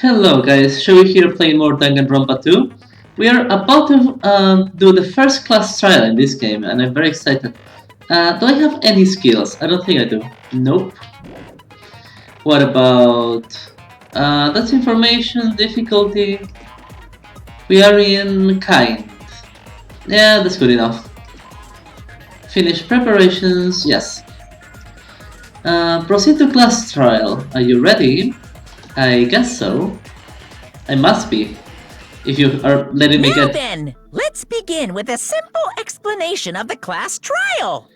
Hello guys, Showy here playing more Danganronpa 2. We are about to do the first class trial in this game and I'm very excited. Do I have any skills? I don't think I do. Nope. What about... that's information, difficulty... We are in kind. Yeah, that's good enough. Finish preparations, yes. Proceed to class trial. Are you ready? I guess so. I must be. If you are letting me get... Now then, let's begin with a simple explanation of the class trial.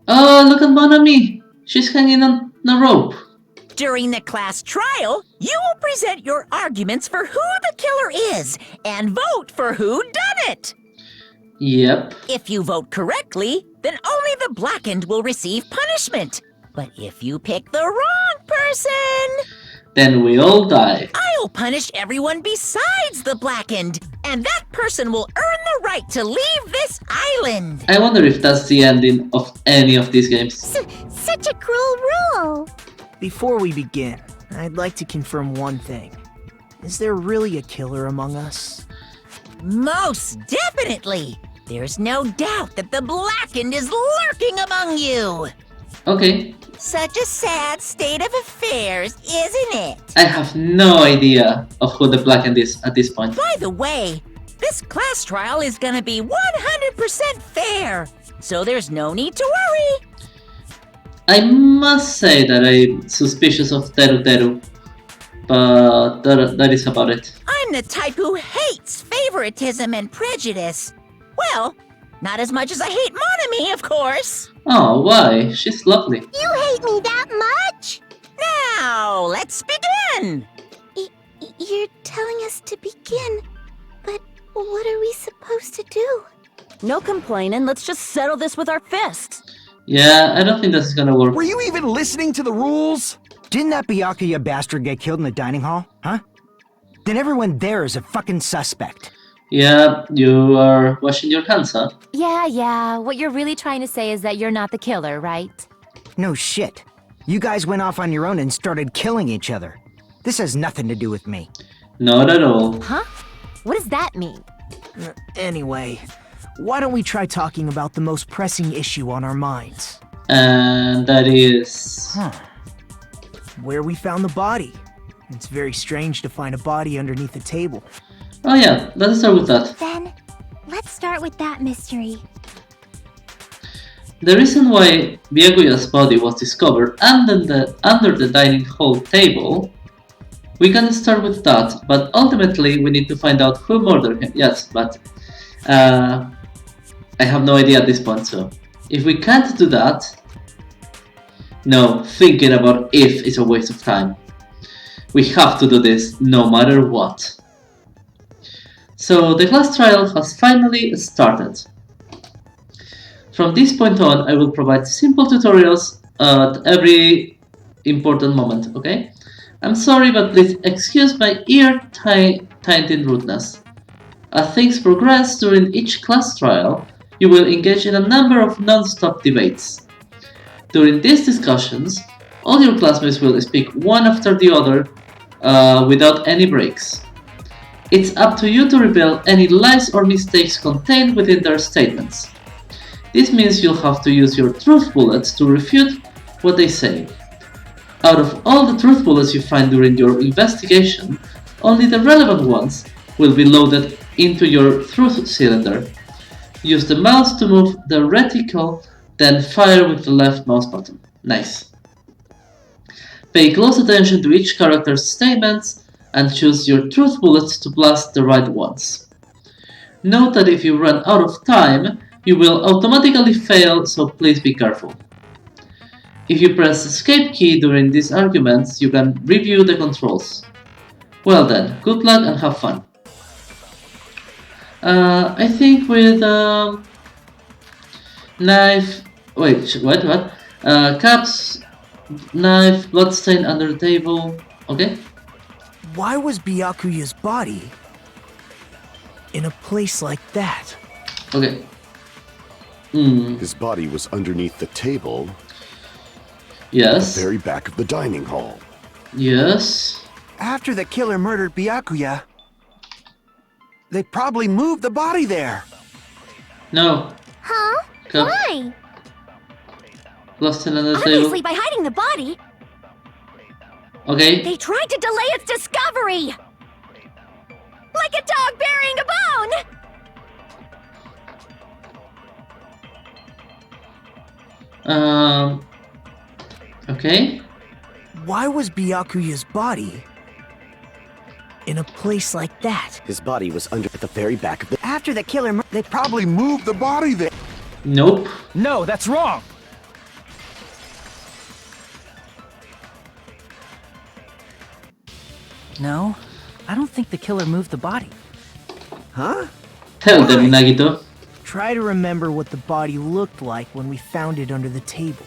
Oh, look at Mon Ami. She's hanging on a rope. During the class trial, you will present your arguments for who the killer is and vote for who done it. Yep. If you vote correctly, then only the blackened will receive punishment. But if you pick the wrong person, Then we all die. I'll punish everyone besides the blackened, and that person will earn the right to leave this island. I wonder if that's the ending of any of these games. Such a cruel rule! Before we begin, I'd like to confirm one thing. Is there really a killer among us? Most definitely! There's no doubt that the blackened is lurking among you! Okay. Such a sad state of affairs, isn't it? I have no idea of who the blackened is at this point. By the way, this class trial is gonna be 100% fair, so there's no need to worry. I must say that I'm suspicious of Teru Teru. But that is about it. I'm the type who hates favoritism and prejudice. Well, not as much as I hate Monami, of course. Oh, why? She's lovely. You hate me that much? Now, let's begin! You're telling us to begin, but what are we supposed to do? No complaining, let's just settle this with our fists. Yeah, I don't think this is gonna work. Were you even listening to the rules? Didn't that Byakuya bastard get killed in the dining hall, huh? Then everyone there is a fucking suspect. Yeah, you are washing your hands, huh? Yeah, what you're really trying to say is that you're not the killer, right? No shit. You guys went off on your own and started killing each other. This has nothing to do with me. Not at all. Huh? What does that mean? Anyway, why don't we try talking about the most pressing issue on our minds? And that is... Where we found the body. It's very strange to find a body underneath a table. Oh yeah, let's start with that. Then, let's start with that mystery. The reason why Byakuya's body was discovered under the dining hall table, we can start with that, but ultimately we need to find out who murdered him. Yes, but I have no idea at this point, so if we can't do that, no, thinking about if is a waste of time. We have to do this no matter what. So the class trial has finally started. From this point on, I will provide simple tutorials at every important moment, okay? I'm sorry, but please excuse my ear-tightening rudeness. As things progress during each class trial, you will engage in a number of non-stop debates. During these discussions, all your classmates will speak one after the other without any breaks. It's up to you to reveal any lies or mistakes contained within their statements. This means you'll have to use your truth bullets to refute what they say. Out of all the truth bullets you find during your investigation, only the relevant ones will be loaded into your truth cylinder. Use the mouse to move the reticle, then fire with the left mouse button. Nice. Pay close attention to each character's statements and choose your truth bullets to blast the right ones. Note that if you run out of time, you will automatically fail, so please be careful. If you press the escape key during these arguments, you can review the controls. Well then, good luck and have fun. I think with knife... Wait, what? Caps, knife, bloodstain under the table, okay? Why was Byakuya's body in a place like that? Okay. His body was underneath the table Yes. at the very back of the dining hall. Yes. After the killer murdered Byakuya, they probably moved the body there. No. Huh? Cup. Why? Lost it on the Obviously, table. by hiding the body, Okay. they tried to delay its discovery! Like a dog burying a bone! Okay. Why was Byakuya's body in a place like that? His body was under at the very back of the. After the killer they probably moved the body there. Nope. No, that's wrong. No, I don't think the killer moved the body. Huh? Tell them, Nagito. Try to remember what the body looked like when we found it under the table.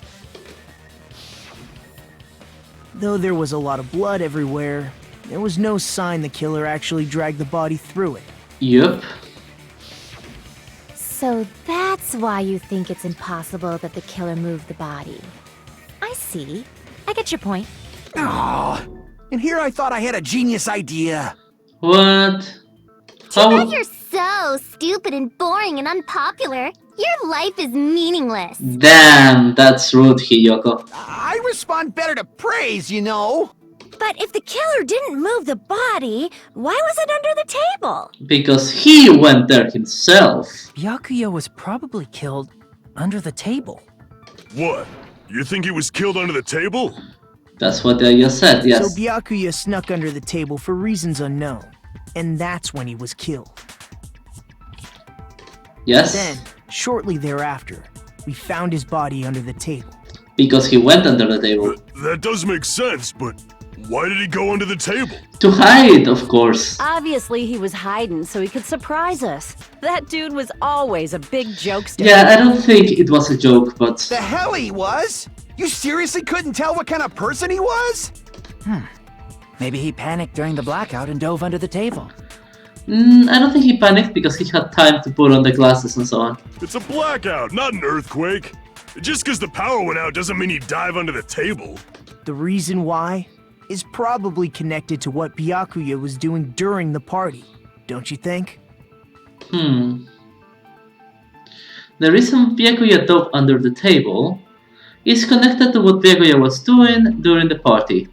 Though there was a lot of blood everywhere, there was no sign the killer actually dragged the body through it. Yup. So that's why you think it's impossible that the killer moved the body. I see. I get your point. Oh, and here I thought I had a genius idea. What? Too How? bad you're so stupid and boring and unpopular. Your life is meaningless. Damn, that's rude, Hiyoko. I respond better to praise, you know. But if the killer didn't move the body, why was it under the table? Because he went there himself. Byakuya was probably killed under the table. What? You think he was killed under the table? That's what I just said, yes. So Byakuya snuck under the table for reasons unknown, and that's when he was killed. Yes. Then, shortly thereafter, we found his body under the table. Because he went under the table. That does make sense, but why did he go under the table? To hide, of course. Obviously, he was hiding so he could surprise us. That dude was always a big jokester. Yeah, I don't think it was a joke, but... The hell he was? You seriously couldn't tell what kind of person he was? Maybe he panicked during the blackout and dove under the table. I don't think he panicked because he had time to put on the glasses and so on. It's a blackout, not an earthquake. Just because the power went out doesn't mean he'd dive under the table. The reason why is probably connected to what Byakuya was doing during the party, don't you think? The reason Byakuya dove under the table is connected to what Byakuya was doing during the party.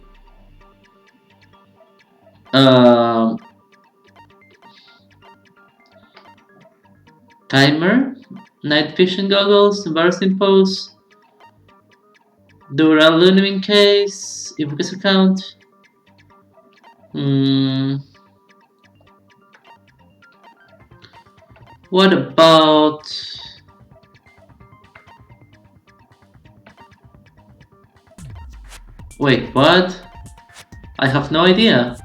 Timer, night vision goggles, embarrassing pose, Dural Lunamin case, Ibuka's account. What about... Wait, what? I have no idea.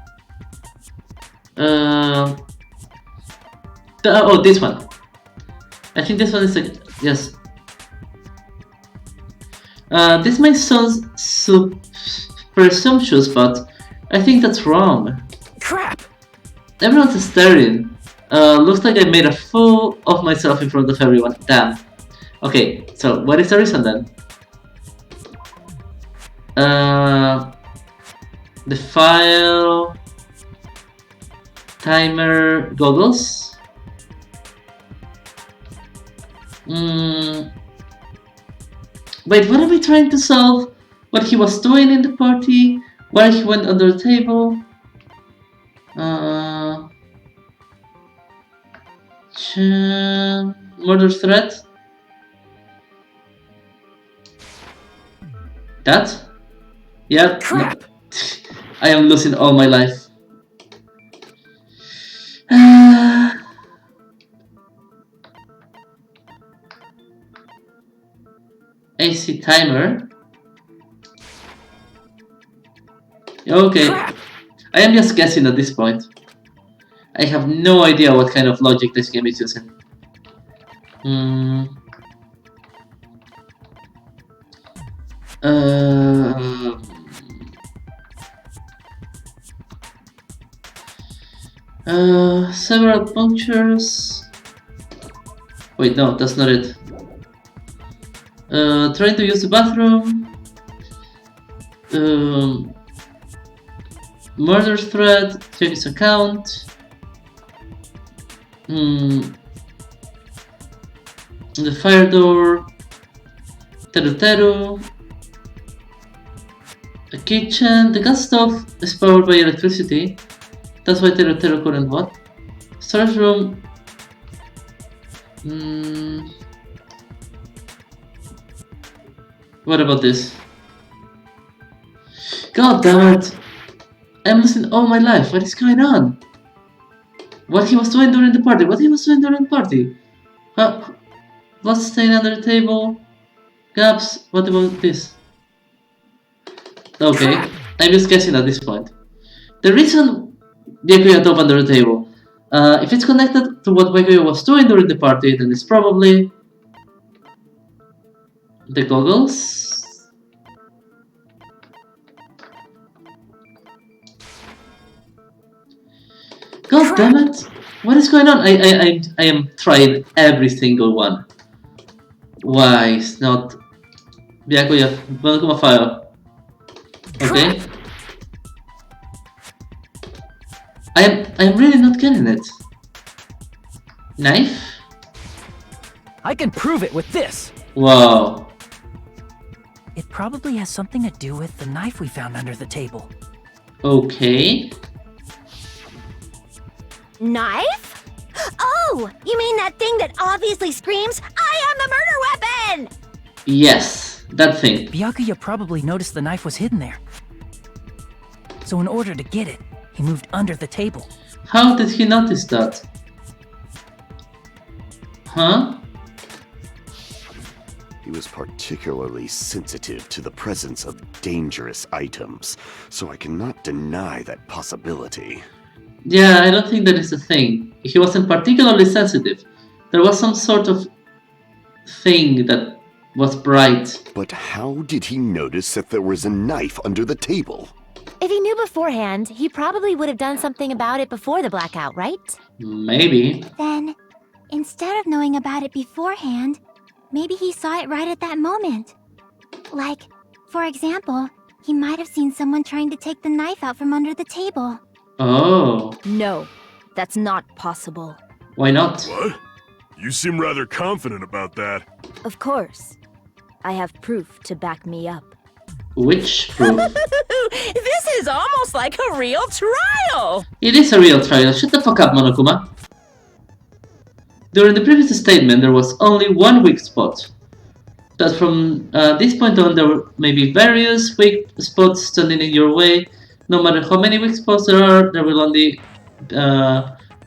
Oh, this one. I think this one is a... yes. This might sound presumptuous, but I think that's wrong. Crap! Everyone's staring. Looks like I made a fool of myself in front of everyone. Damn. Okay, so what is the reason then? The file... Timer goggles? Wait, what are we trying to solve? What he was doing in the party? Why he went under the table? Murder threat? That? Yeah. Crap! I am losing all my life. AC timer. Okay. Crap. I am just guessing at this point. I have no idea what kind of logic this game is using. Several punctures. Wait, no, that's not it. Trying to use the bathroom. Murder threat, check his account. The fire door. Teru Teru. A kitchen. The gas stove is powered by electricity. That's why Teru Teru couldn't what? Storage room. What about this? God damn it! I'm losing all my life. What is going on? What he was doing during the party? What he was doing during the party? Blood stain under the table. Gaps. What about this? Okay, I'm just guessing at this point. The reason Byakuya dove under the table. If it's connected to what Byakuya was doing during the party, then it's probably the goggles. God damn it! What is going on? I am trying every single one. Why it's not Byakuya? Welcome fire. Okay. I am really not getting it. Knife? I can prove it with this. Wow. It probably has something to do with the knife we found under the table. Okay. Knife? Oh, you mean that thing that obviously screams, I am the murder weapon! Yes, that thing. Byakuya probably noticed the knife was hidden there. So in order to get it, he moved under the table. How did he notice that? Huh? He was particularly sensitive to the presence of dangerous items, so I cannot deny that possibility. Yeah, I don't think that is a thing. He wasn't particularly sensitive. There was some sort of thing that was bright. But how did he notice that there was a knife under the table? If he knew beforehand, he probably would have done something about it before the blackout, right? Maybe. Then, instead of knowing about it beforehand, maybe he saw it right at that moment. Like, for example, he might have seen someone trying to take the knife out from under the table. Oh. No, that's not possible. Why not? What? You seem rather confident about that. Of course. I have proof to back me up. Which proof? This is almost like a real trial! It is a real trial. Shut the fuck up, Monokuma. During the previous statement, there was only one weak spot. That from this point on, there may be various weak spots standing in your way. No matter how many weak spots there will only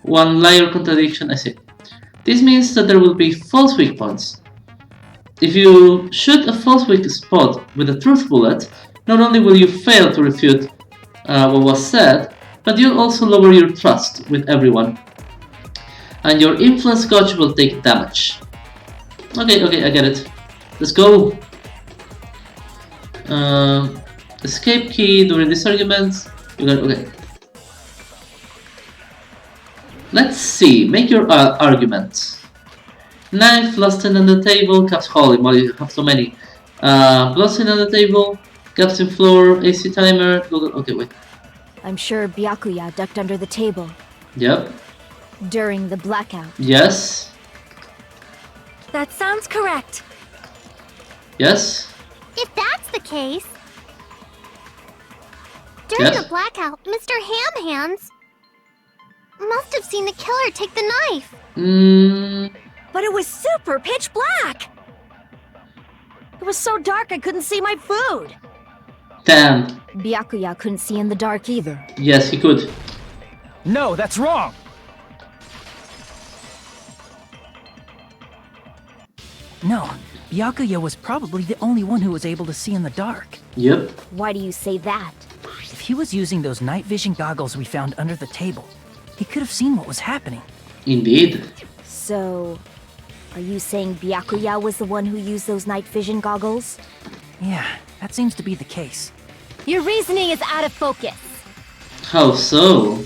one liar contradiction. I see. This means that there will be false weak points. If you shoot a false weak spot with a truth bullet, not only will you fail to refute what was said, but you'll also lower your trust with everyone. And your influence gauge will take damage. Okay, I get it. Let's go. Escape key during this argument. You got okay. Let's see. Make your argument. Knife, bloodstained on the table, caps. Holy moly, you have so many. Bloodstained on the table, gaps in floor, AC timer. Okay, wait. I'm sure Byakuya ducked under the table. Yep. During the blackout. Yes. That sounds correct. Yes. If that's the case... During the blackout, Mr. Ham Hands must have seen the killer take the knife. But it was super pitch black! It was so dark I couldn't see my food. Damn. Byakuya couldn't see in the dark either. Yes, he could. No, that's wrong! No, Byakuya was probably the only one who was able to see in the dark. Yep. Why do you say that? If he was using those night vision goggles we found under the table, he could have seen what was happening. Indeed. So, are you saying Byakuya was the one who used those night vision goggles? Yeah, that seems to be the case. Your reasoning is out of focus. How so?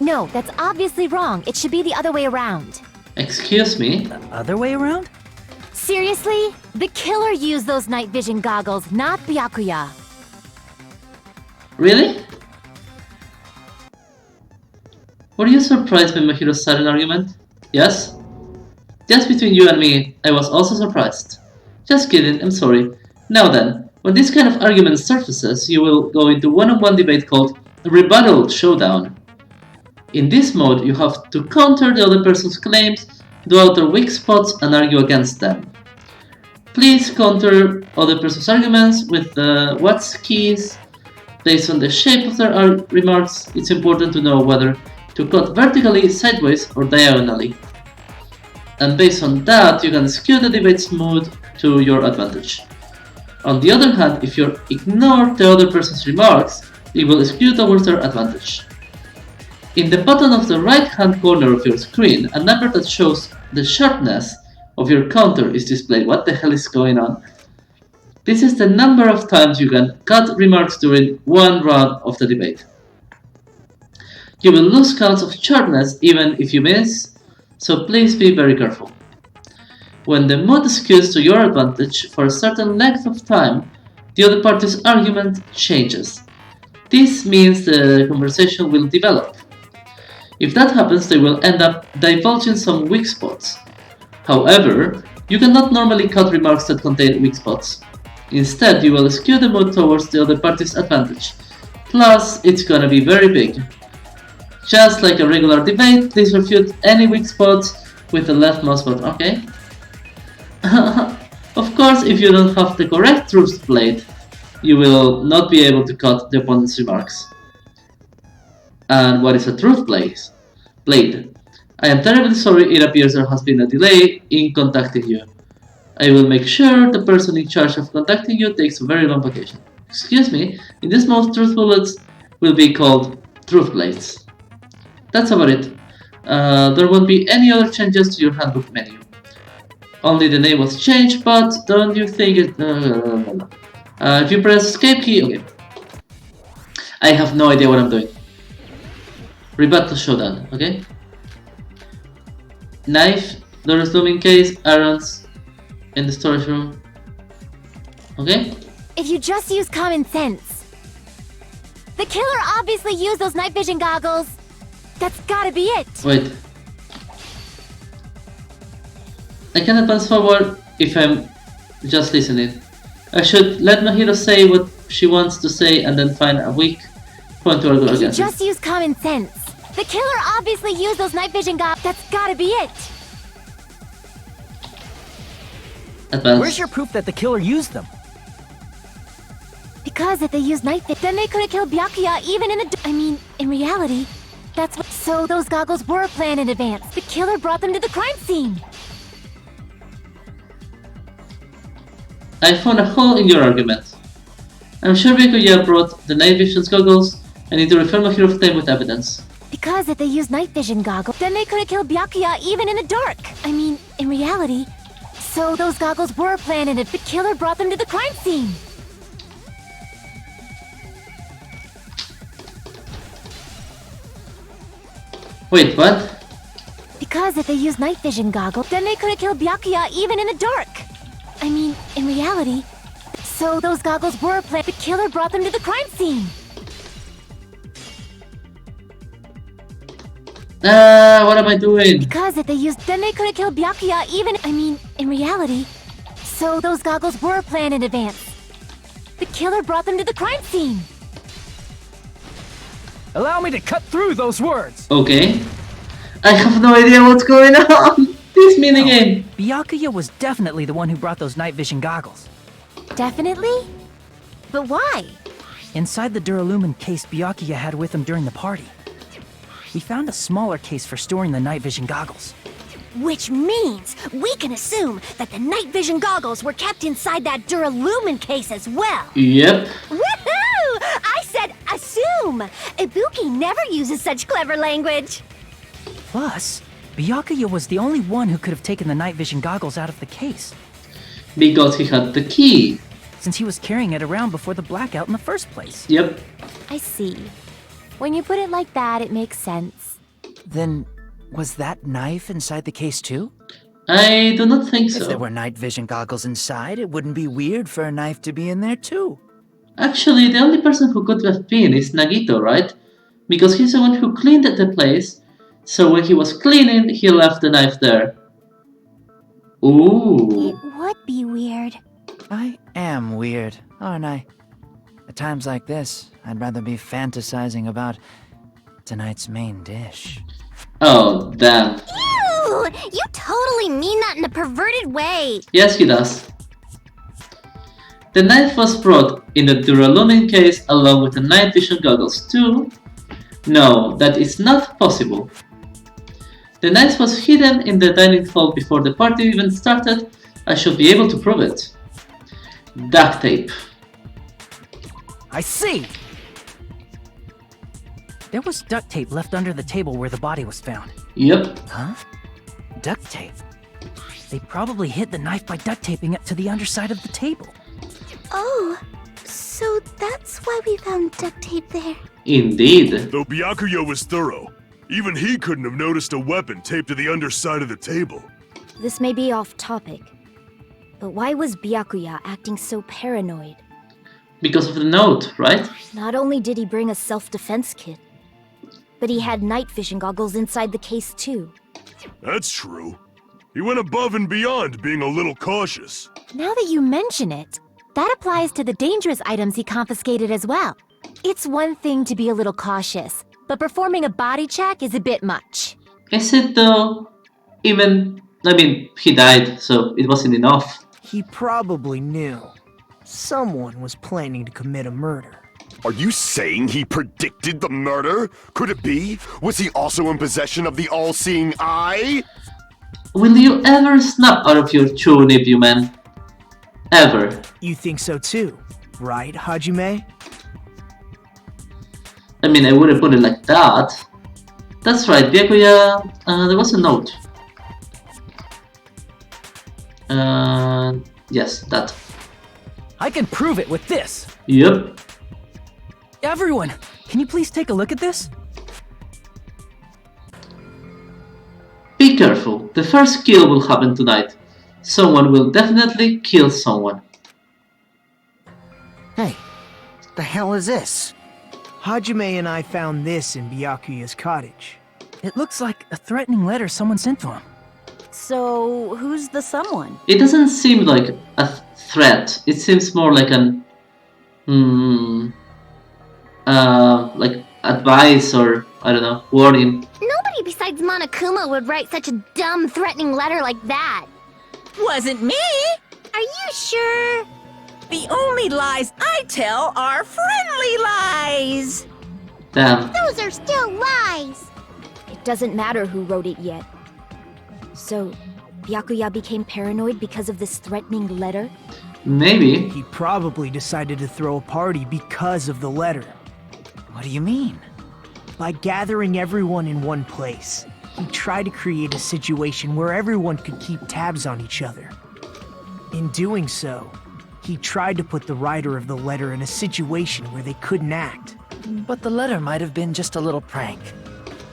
No, that's obviously wrong. It should be the other way around. Excuse me? The other way around? Seriously? The killer used those night vision goggles, not Byakuya. Really? Were you surprised by Mahiro's sudden argument? Yes? Just between you and me, I was also surprised. Just kidding, I'm sorry. Now then, when this kind of argument surfaces, you will go into one-on-one debate called Rebuttal Showdown. In this mode, you have to counter the other person's claims, do out their weak spots, and argue against them. Please counter other person's arguments with the what's keys. Based on the shape of their remarks, it's important to know whether to cut vertically, sideways, or diagonally. And based on that, you can skew the debate's mood to your advantage. On the other hand, if you ignore the other person's remarks, it will skew towards their advantage. In the bottom of the right-hand corner of your screen, a number that shows the sharpness of your counter is displayed. What the hell is going on? This is the number of times you can cut remarks during one round of the debate. You will lose counts of sharpness even if you miss, so please be very careful. When the mood skews to your advantage for a certain length of time, the other party's argument changes. This means the conversation will develop. If that happens, they will end up divulging some weak spots. However, you cannot normally cut remarks that contain weak spots. Instead, you will skew the mood towards the other party's advantage. Plus, it's gonna be very big. Just like a regular debate, please refute any weak spots with the left mouse button, okay? Of course, if you don't have the correct truth blade, you will not be able to cut the opponent's remarks. And what is a truth blade? I am terribly sorry, it appears there has been a delay in contacting you. I will make sure the person in charge of contacting you takes a very long vacation. Excuse me, in this mode, truth bullets will be called truth blades. That's about it. There won't be any other changes to your handbook menu. Only the name was changed, but don't you think it... if you press escape key... Okay. I have no idea what I'm doing. Rebuttal Showdown, okay? Knife, doors looming case, irons in the storage room. Okay? If you just use common sense. The killer obviously used those night vision goggles. That's gotta be it. Wait. I can advance forward if I'm just listening. I should let Mahiro say what she wants to say and then find a weak point to argue if against. You just use common sense. The killer obviously used those night vision goggles. That's gotta be it. Advance. Where's your proof that the killer used them? Because if they used night vision, then they could have killed Byakuya even in the... I mean, in reality, that's what... So those goggles were planned in advance. The killer brought them to the crime scene. I found a hole in your argument. I'm sure Byakuya brought the night vision goggles. I need to refer Mahiro of time with evidence. Because if they used night vision goggles, then they could have killed Byakuya even in the dark. I mean, in reality. So those goggles were planned and the killer brought them to the crime scene. Wait, what? Because if they used night vision goggles, then they could have killed Byakuya even in the dark. I mean, in reality. So those goggles were planned. The killer brought them to the crime scene. What am I doing? Because if they used, then they could have killed Byakuya even, I mean, in reality. So those goggles were planned in advance. The killer brought them to the crime scene. Allow me to cut through those words. Okay. I have no idea what's going on. This minigame. Byakuya was definitely the one who brought those night vision goggles. Definitely? But why? Inside the Duralumin case Byakuya had with him during the party, we found a smaller case for storing the night vision goggles. Which means we can assume that the night vision goggles were kept inside that Duralumin case as well. Yep. Woohoo! I said assume! Ibuki never uses such clever language. Plus, Byakuya was the only one who could have taken the night vision goggles out of the case. Because he had the key. Since he was carrying it around before the blackout in the first place. Yep. I see. When you put it like that, it makes sense. Then, was that knife inside the case too? I do not think so. If there were night vision goggles inside, it wouldn't be weird for a knife to be in there too. Actually, the only person who could have been is Nagito, right? Because he's the one who cleaned the place, so when he was cleaning, he left the knife there. Ooh. It would be weird. I am weird, aren't I? At times like this, I'd rather be fantasizing about tonight's main dish. Oh, damn. Ew! You totally mean that in a perverted way. Yes, he does. The knife was brought in the Duralumin case along with the night vision goggles too. No, that is not possible. The knife was hidden in the dining hall before the party even started. I should be able to prove it. Duct tape. I see! There was duct tape left under the table where the body was found. Yep. Huh? Duct tape? They probably hid the knife by duct taping it to the underside of the table. Oh, so that's why we found duct tape there. Indeed. Though Byakuya was thorough, even he couldn't have noticed a weapon taped to the underside of the table. This may be off topic, but why was Byakuya acting so paranoid? Because of the note, right? Not only did he bring a self-defense kit, but he had night vision goggles inside the case too. That's true. He went above and beyond being a little cautious. Now that you mention it, that applies to the dangerous items he confiscated as well. It's one thing to be a little cautious, but performing a body check is a bit much. Is it though? He died, so it wasn't enough. He probably knew. Someone was planning to commit a murder. Are you saying he predicted the murder? Could it be? Was he also in possession of the all-seeing eye? Will you ever snap out of your chewing if you man? Ever. You think so too, right, Hajime? I wouldn't put it like that. That's right, Byakuya, there was a note. Yes, that. I can prove it with this! Yep. Everyone, can you please take a look at this? Be careful, the first kill will happen tonight. Someone will definitely kill someone. Hey, what the hell is this? Hajime and I found this in Byakuya's cottage. It looks like a threatening letter someone sent to him. So, who's the someone? It doesn't seem like a threat. It seems more like an... like advice or, I don't know, warning. Nobody besides Monokuma would write such a dumb, threatening letter like that. Wasn't me! Are you sure? The only lies I tell are friendly lies! Damn. Those are still lies. It doesn't matter who wrote it yet. So, Byakuya became paranoid because of this threatening letter? Maybe. He probably decided to throw a party because of the letter. What do you mean? By gathering everyone in one place, he tried to create a situation where everyone could keep tabs on each other. In doing so, he tried to put the writer of the letter in a situation where they couldn't act. But the letter might have been just a little prank.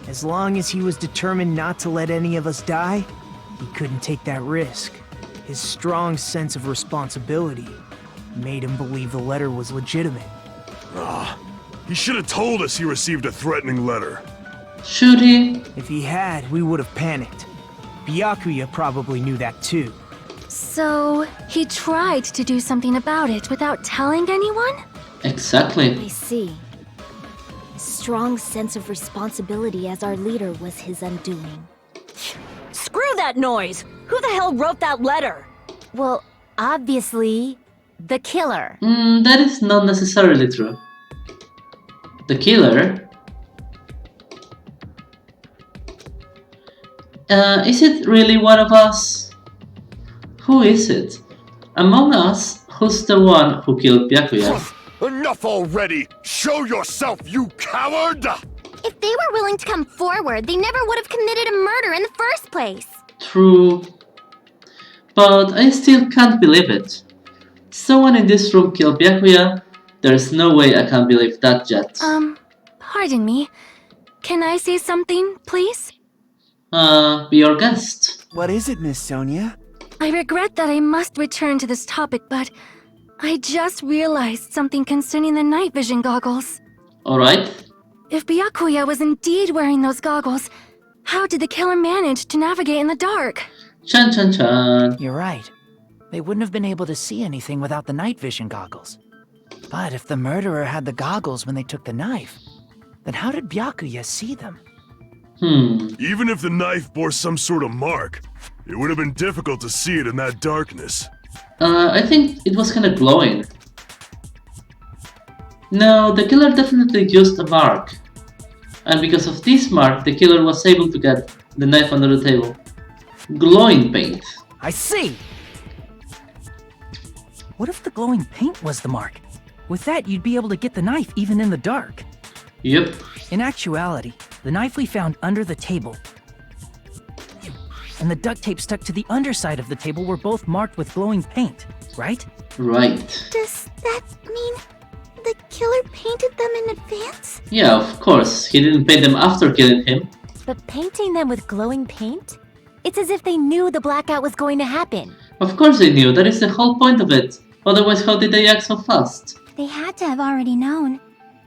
As long as he was determined not to let any of us die, he couldn't take that risk. His strong sense of responsibility made him believe the letter was legitimate. He should have told us he received a threatening letter. Should he? If he had, we would have panicked. Byakuya probably knew that too. So, he tried to do something about it without telling anyone? Exactly. I see. Strong sense of responsibility as our leader was his undoing. Screw that noise! Who the hell wrote that letter? Well, obviously, the killer. That is not necessarily true. The killer? Is it really one of us? Who is it? Among us, who's the one who killed Byakuya? Enough already! Show yourself, you coward! If they were willing to come forward, they never would have committed a murder in the first place. True. But I still can't believe it. Someone in this room killed Byakuya? There's no way I can believe that yet. Pardon me. Can I say something, please? Be your guest. What is it, Miss Sonia? I regret that I must return to this topic, but I just realized something concerning the night vision goggles. Alright. If Byakuya was indeed wearing those goggles, how did the killer manage to navigate in the dark? Chan chan chan. You're right. They wouldn't have been able to see anything without the night vision goggles. But if the murderer had the goggles when they took the knife, then how did Byakuya see them? Even if the knife bore some sort of mark, it would have been difficult to see it in that darkness. I think it was kinda glowing. No, the killer definitely used a mark. And because of this mark, the killer was able to get the knife under the table. Glowing paint. I see! What if the glowing paint was the mark? With that, you'd be able to get the knife even in the dark. Yep. In actuality, the knife we found under the table and the duct tape stuck to the underside of the table were both marked with glowing paint, right? Right. Does that mean the killer painted them in advance? Yeah, of course. He didn't paint them after killing him. But painting them with glowing paint? It's as if they knew the blackout was going to happen. Of course they knew. That is the whole point of it. Otherwise, how did they act so fast? They had to have already known.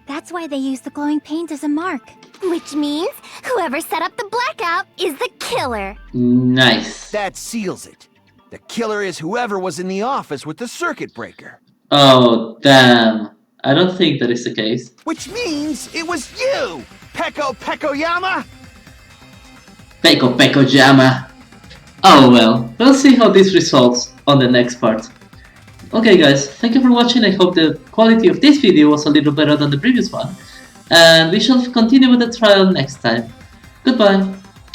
That's why they used the glowing paint as a mark. Which means whoever set up the blackout is the killer. Nice. That seals it. The killer is whoever was in the office with the circuit breaker. Oh, damn. I don't think that is the case. Which means it was you, Peko Pekoyama! Peko Peko Jama. Oh well, we'll see how this resolves on the next part. Okay guys, thank you for watching. I hope the quality of this video was a little better than the previous one. And we shall continue with the trial next time. Goodbye.